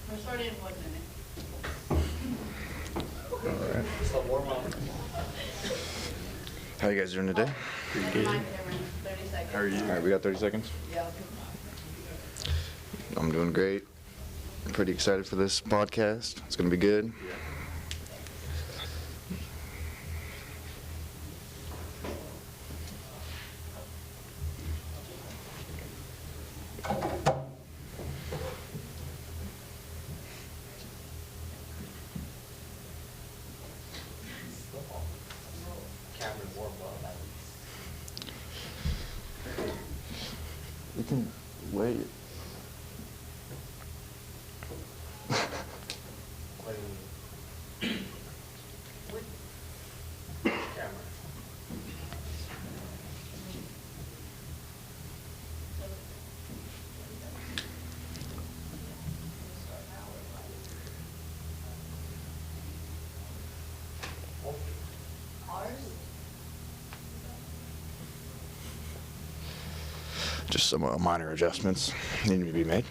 We're starting in 1 minute. All right. Just a warm up. How you guys doing today? Pretty good. 30 seconds. How are you? All right, we got 30 seconds. Yeah. I'm doing great. I'm pretty excited for this podcast. It's going to be good. Yeah. Cameron warm up. You can wait. Cameron. Just some minor adjustments need to be made.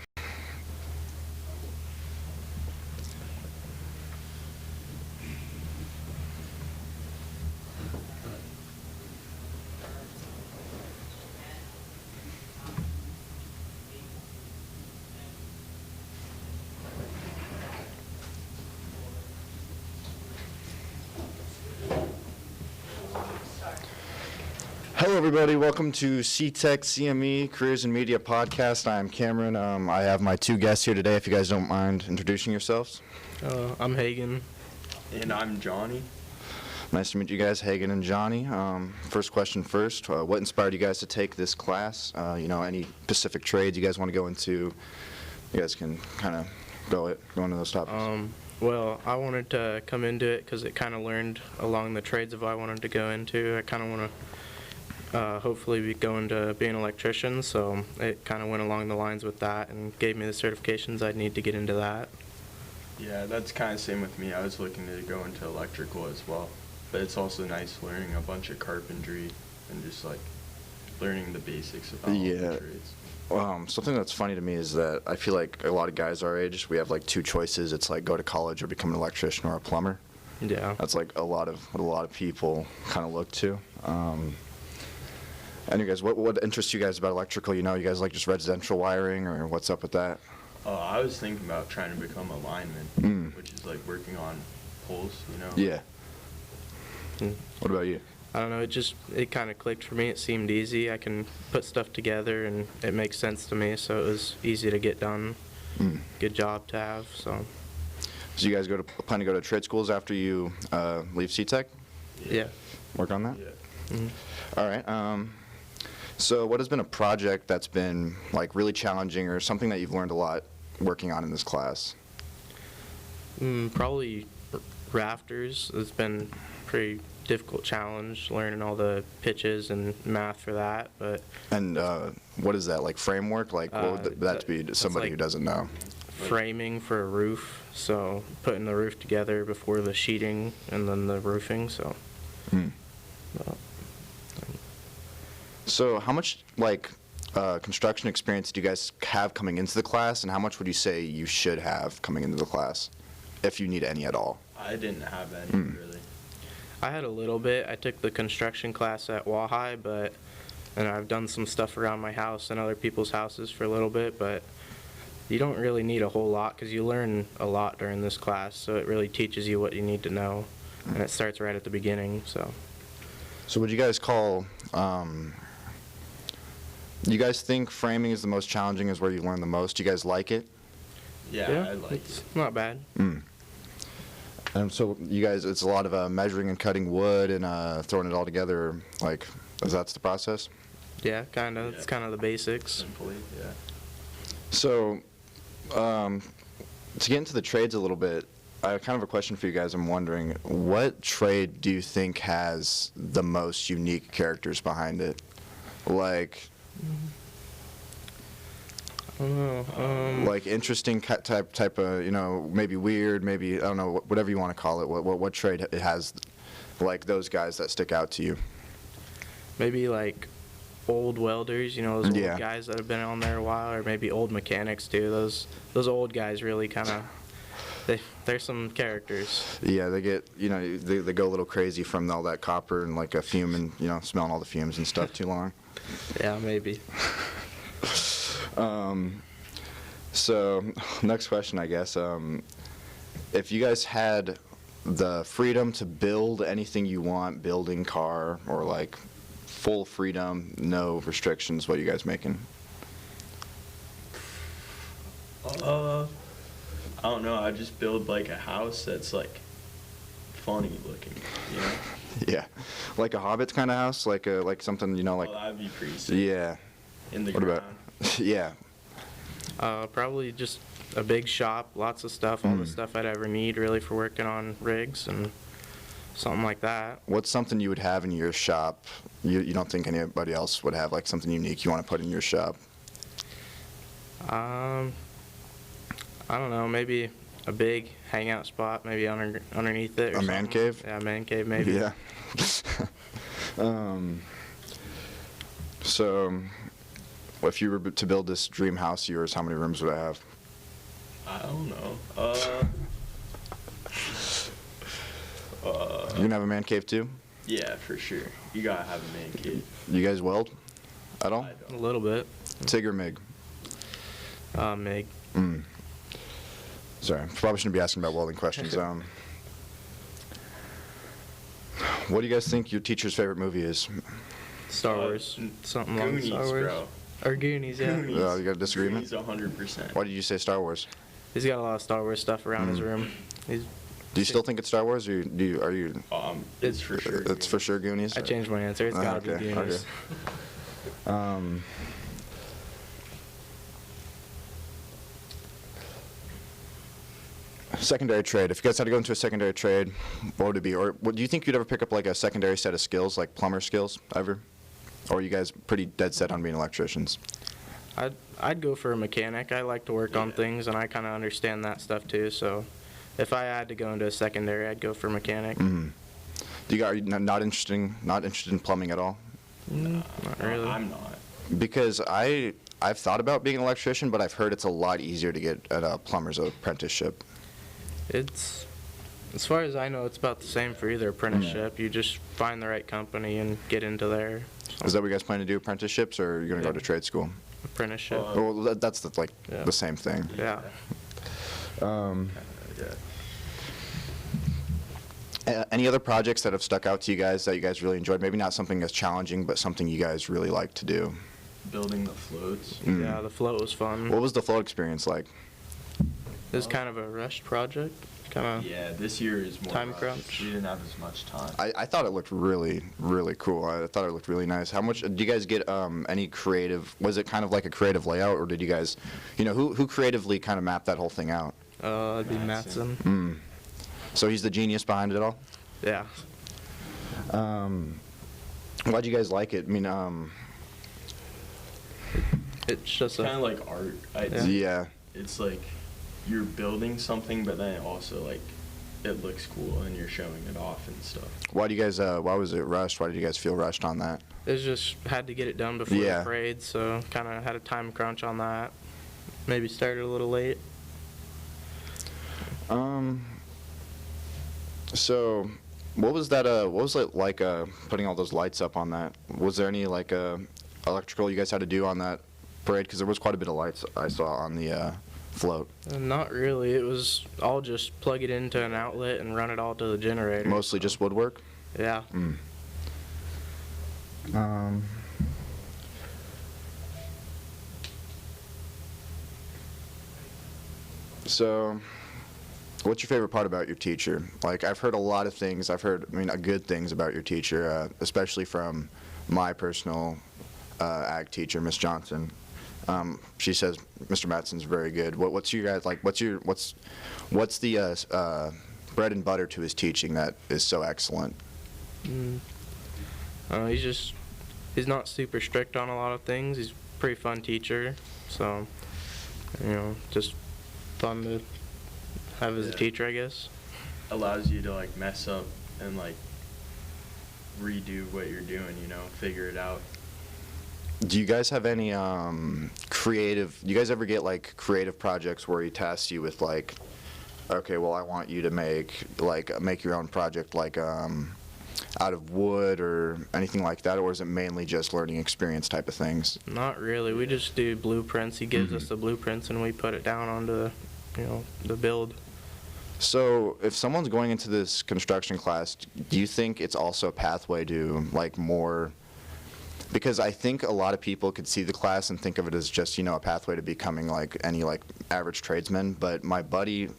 Hello, everybody. Welcome to SEATech CME Careers in Media Podcast. I'm Cameron. I have my two guests here today. If you guys don't mind introducing yourselves. I'm Hagen. And I'm Johnny. Nice to meet you guys, Hagen and Johnny. First question first. What inspired you guys to take this class? Any specific trades you guys want to go into? You guys can kind of go into those topics. Well, I wanted to come into it because it kind of learned along the trades of what I wanted to go into. I kind of want to hopefully be going to be an electrician, so it kind of went along the lines with that and gave me the certifications I'd need to get into that. Yeah, that's kind of same with me. I was looking to go into electrical as well, but it's also nice learning a bunch of carpentry and just like learning the basics about all the trades. Something that's funny to me is that I feel like a lot of guys our age, we have like two choices. It's like go to college or become an electrician or a plumber. Yeah. That's like what a lot of people kind of look to. And you guys, what interests you guys about electrical? You guys like just residential wiring, or what's up with that? I was thinking about trying to become a lineman, which is like working on poles, Yeah. What about you? I don't know, it kind of clicked for me. It seemed easy. I can put stuff together and it makes sense to me, so it was easy to get done. Good job to have, so. So you guys plan to go to trade schools after you leave SEATech? Yeah. Work on that? Yeah. Mm-hmm. All right. So what has been a project that's been like really challenging or something that you've learned a lot working on in this class? Probably rafters. It's been a pretty difficult challenge learning all the pitches and math for that. And what is that, like framework? Like what would that be to somebody who doesn't know? Framing for a roof, so putting the roof together before the sheeting and then the roofing, so. So how much construction experience do you guys have coming into the class, and how much would you say you should have coming into the class, if you need any at all? I didn't have any really. I had a little bit. I took the construction class at Wahai, and I've done some stuff around my house and other people's houses for a little bit, but you don't really need a whole lot because you learn a lot during this class, so it really teaches you what you need to know, and it starts right at the beginning, so. So would you guys call, you guys think framing is the most challenging, is where you learn the most? Do you guys like it? Yeah, I like it's it. not bad. And so you guys, it's a lot of measuring and cutting wood and throwing it all together, like, that's the process? Yeah, kind of. Yeah. It's kind of the basics. Simply, yeah. So, to get into the trades a little bit, I have kind of a question for you guys. I'm wondering, what trade do you think has the most unique characters behind it? Like, I don't know. like interesting type of, maybe weird, maybe, I don't know, whatever you want to call it. What trade it has, like, those guys that stick out to you? Maybe like old welders, those old Yeah. guys that have been on there a while, or maybe old mechanics too. Those old guys really kind of, they're some characters. Yeah, they get, they go a little crazy from all that copper and like a fume and, smelling all the fumes and stuff too long. Yeah, maybe. So, next question, I guess. If you guys had the freedom to build anything you want, building car, or like full freedom, no restrictions, what are you guys making? I don't know. I just build like a house that's like funny looking, Yeah, like a Hobbit kind of house, like something, like. Oh, that'd be pretty sick. Yeah. In the What ground. about? Yeah. Probably just a big shop, lots of stuff, all the stuff I'd ever need really for working on rigs and something like that. What's something you would have in your shop you don't think anybody else would have, like something unique you want to put in your shop? I don't know, maybe a big hangout spot, maybe underneath it. Or A man something. cave? Yeah, man cave maybe. Yeah. So, if you were to build this dream house of yours, how many rooms would it have? I don't know. You gonna have a man cave too? Yeah, for sure. You gotta have a man cave. You guys weld at all? I A don't. little bit. TIG or MIG? MIG. Sorry, probably shouldn't be asking about welding questions. What do you guys think your teacher's favorite movie is? Star Wars. Something along Goonies, Star Wars. bro. Or Goonies, yeah. Goonies. You got a disagreement? Goonies 100%. Why did you say Star Wars? He's got a lot of Star Wars stuff around his room. Do you still think it's Star Wars, or are you? It's for sure. It's for sure Goonies. I changed my answer. It's gotta Okay, be Goonies. okay. Secondary trade. If you guys had to go into a secondary trade, what would it be? Or do you think you'd ever pick up like a secondary set of skills, like plumber skills, ever? Or are you guys pretty dead set on being electricians? I'd go for a mechanic. I like to work on things, and I kind of understand that stuff too. So, if I had to go into a secondary, I'd go for mechanic. Are you not interested in plumbing at all? Not really. I'm not. Because I've thought about being an electrician, but I've heard it's a lot easier to get at a plumber's apprenticeship. It's, as far as I know, it's about the same for either apprenticeship. You just find the right company and get into there. Is that what you guys plan to do, apprenticeships, or are you going to go Yeah. to trade school? Apprenticeship. Well, that's Yeah. the same thing. Yeah. Any other projects that have stuck out to you guys that you guys really enjoyed? Maybe not something as challenging, but something you guys really like to do. Building the floats. Yeah, the float was fun. What was the float experience like? It was kind of a rushed project. Kind of. Yeah, this year is more Time rushed. crunch. We didn't have as much time. I thought it looked really, really cool. I thought it looked really nice. How much, do you guys get any creative, was it kind of like a creative layout, or did you guys, who creatively kind of mapped that whole thing out? It'd be Matson. Matson. So he's the genius behind it all? Yeah. Why'd you guys like it? I mean, It's just It's kind of a. like art. yeah. It's like you're building something, but then also like it looks cool and you're showing it off and stuff. Why was it rushed? Why did you guys feel rushed on that? It was just had to get it done before Yeah. the parade, so kind of had a time crunch on that. Maybe started a little late. So, what was that? What was it like? Putting all those lights up on that? Was there any like electrical you guys had to do on that parade? Because there was quite a bit of lights I saw on the float. Not really. It was all just plug it into an outlet and run it all to the generator. Mostly just woodwork. Yeah. So, what's your favorite part about your teacher? Like, I've heard a lot of things. Good things about your teacher, especially from my personal ag teacher, Miss Johnson. She says Mr. Matson's very good. What's your guys like? What's the bread and butter to his teaching that is so excellent? He's not super strict on a lot of things. He's a pretty fun teacher, so just fun to have as a Yeah. teacher, I guess. Allows you to like mess up and like redo what you're doing, figure it out. Do you guys have any creative? Do you guys ever get like creative projects where he tasks you with like, okay, well, I want you to make your own project like out of wood or anything like that, or is it mainly just learning experience type of things? Not really. We just do blueprints. He gives us the blueprints and we put it down onto, the build. So if someone's going into this construction class, do you think it's also a pathway to like more? Because I think a lot of people could see the class and think of it as just, a pathway to becoming like any like average tradesman. But my buddy,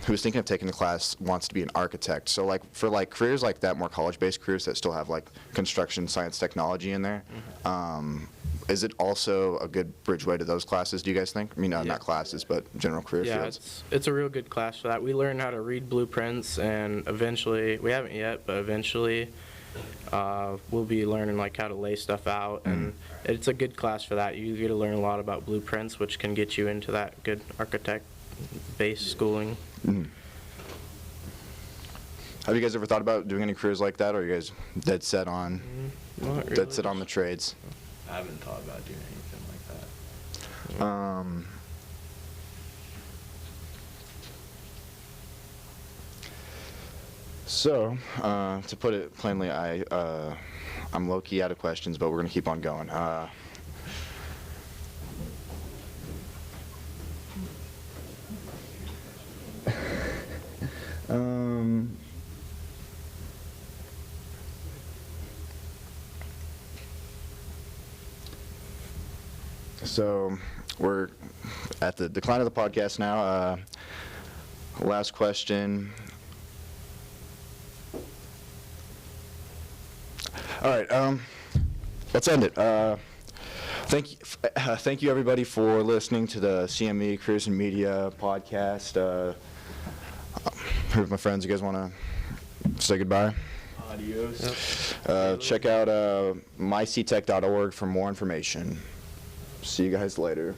who's thinking of taking the class, wants to be an architect. So like for like careers like that, more college-based careers that still have like construction, science, technology in there, is it also a good bridgeway to those classes, do you guys think? I mean, not classes, but general career fields. It's a real good class for that. We learn how to read blueprints, and eventually, we haven't yet, but eventually we'll be learning like how to lay stuff out, and it's a good class for that. You get to learn a lot about blueprints, which can get you into that good architect base schooling. Have you guys ever thought about doing any careers like that, or are you guys dead set on Not really. dead set on the trades? I haven't thought about doing anything like that. So, to put it plainly, I'm low-key out of questions, but we're going to keep on going. So, we're at the decline of the podcast now. Last question. All right, let's end it. Thank you everybody for listening to the CME Careers and Media podcast. Here with my friends, you guys want to say goodbye? Adios. Check out myseatech.org for more information. See you guys later.